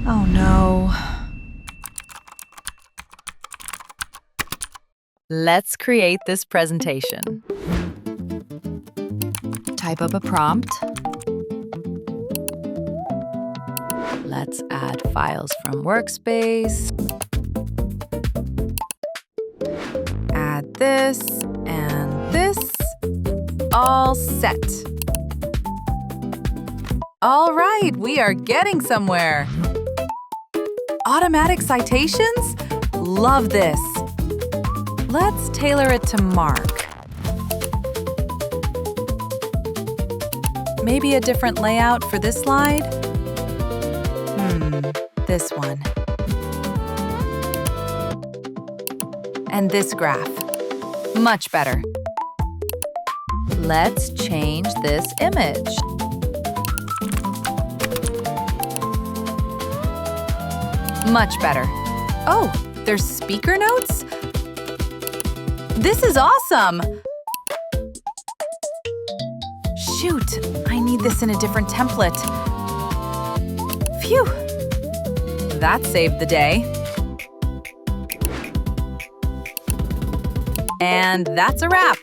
Oh no. Let's create this presentation. Type up a prompt. Let's add files from Workspace. Add this and this. All set. All right, we are getting somewhere. Automatic citations? Love this. Let's tailor it to Mark. Maybe a different layout for this slide? This one. And this graph. Much better. Let's change this image. Much better. Oh, there's speaker notes? This is awesome! Shoot, I need this in a different template. Phew! That saved the day. And that's a wrap.